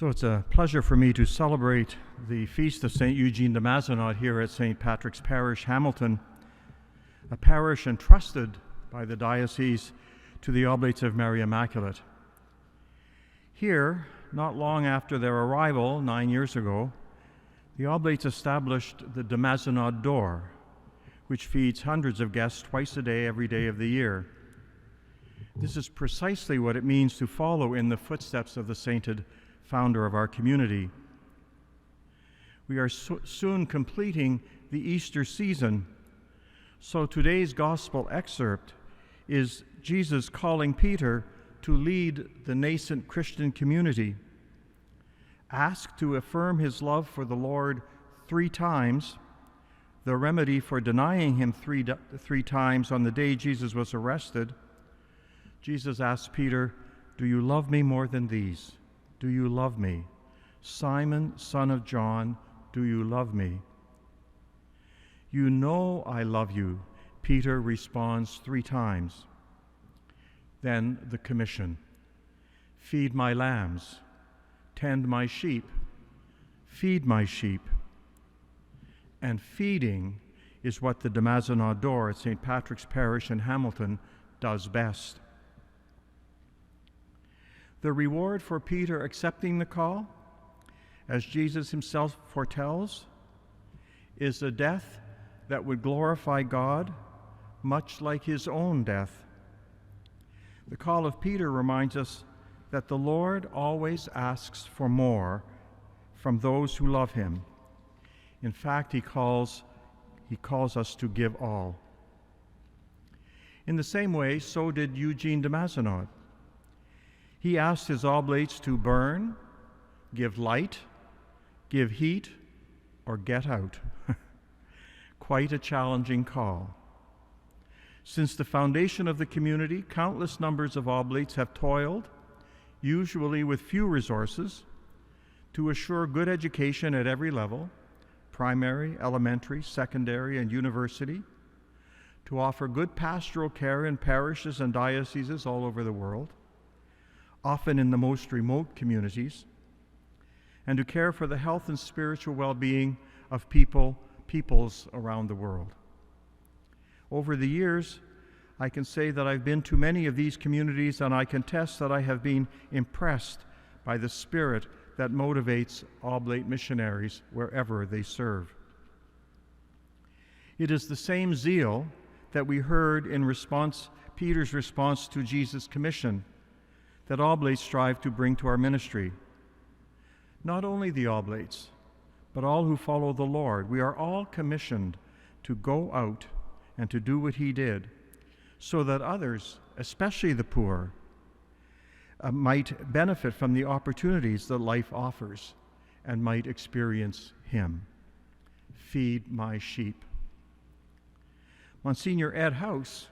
So it's a pleasure for me to celebrate the feast of St. Eugene the Mazenod here at St. Patrick's Parish, Hamilton, a parish entrusted by the diocese to the Oblates of Mary Immaculate. Here, not long after their arrival 9 years ago, the Oblates established the de Mazenod door, which feeds hundreds of guests twice a day, every day of the year. This is precisely what it means to follow in the footsteps of the sainted founder of our community. We are soon completing the Easter season, so today's gospel excerpt is Jesus calling Peter to lead the nascent Christian community. Asked to affirm his love for the Lord 3 times, the remedy for denying him three times on the day Jesus was arrested, Jesus asked Peter, "Do you love me more than these? Do you love me? Simon, son of John, do you love me?" "You know I love you," Peter responds 3 times. Then the commission: feed my lambs, tend my sheep, feed my sheep. And feeding is what the de Mazenod door at St. Patrick's Parish in Hamilton does best. The reward for Peter accepting the call, as Jesus himself foretells, is a death that would glorify God, much like his own death. The call of Peter reminds us that the Lord always asks for more from those who love him. In fact, he calls us to give all. In the same way, so did Eugene de Mazenod. He asked his oblates to burn, give light, give heat, or get out. Quite a challenging call. Since the foundation of the community, countless numbers of oblates have toiled, usually with few resources, to assure good education at every level, primary, elementary, secondary, and university, to offer good pastoral care in parishes and dioceses all over the world, often in the most remote communities, and to care for the health and spiritual well-being of peoples around the world. Over the years, I can say that I've been to many of these communities, and I can attest that I have been impressed by the spirit that motivates oblate missionaries wherever they serve. It is the same zeal that we heard in Peter's response to Jesus' commission that oblates strive to bring to our ministry. Not only the oblates, but all who follow the Lord. We are all commissioned to go out and to do what he did, so that others, especially the poor, might benefit from the opportunities that life offers and might experience him. Feed my sheep. Monsignor Ed House,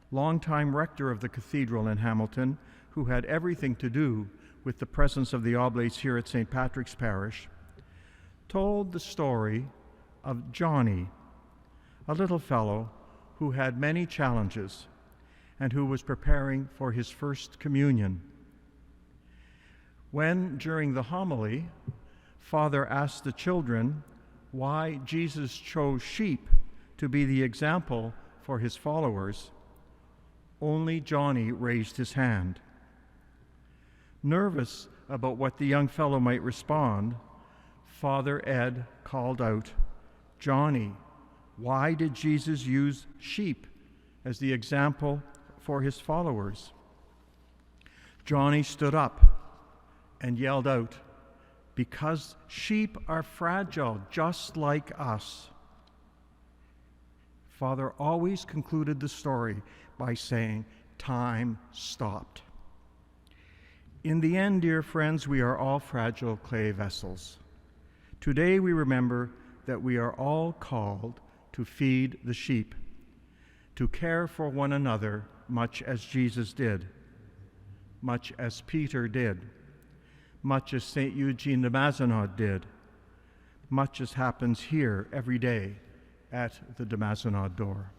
longtime rector of the cathedral in Hamilton, who had everything to do with the presence of the oblates here at St. Patrick's Parish, told the story of Johnny, a little fellow who had many challenges and who was preparing for his first communion. When, during the homily, Father asked the children why Jesus chose sheep to be the example for his followers, only Johnny raised his hand. Nervous about what the young fellow might respond, Father Ed called out, "Johnny, why did Jesus use sheep as the example for his followers?" Johnny stood up and yelled out, "Because sheep are fragile, just like us." Father always concluded the story by saying, "Time stopped." In the end, dear friends, we are all fragile clay vessels. Today we remember that we are all called to feed the sheep, to care for one another much as Jesus did, much as Peter did, much as St. Eugene the Mazenod did, much as happens here every day at the de Mazenod door.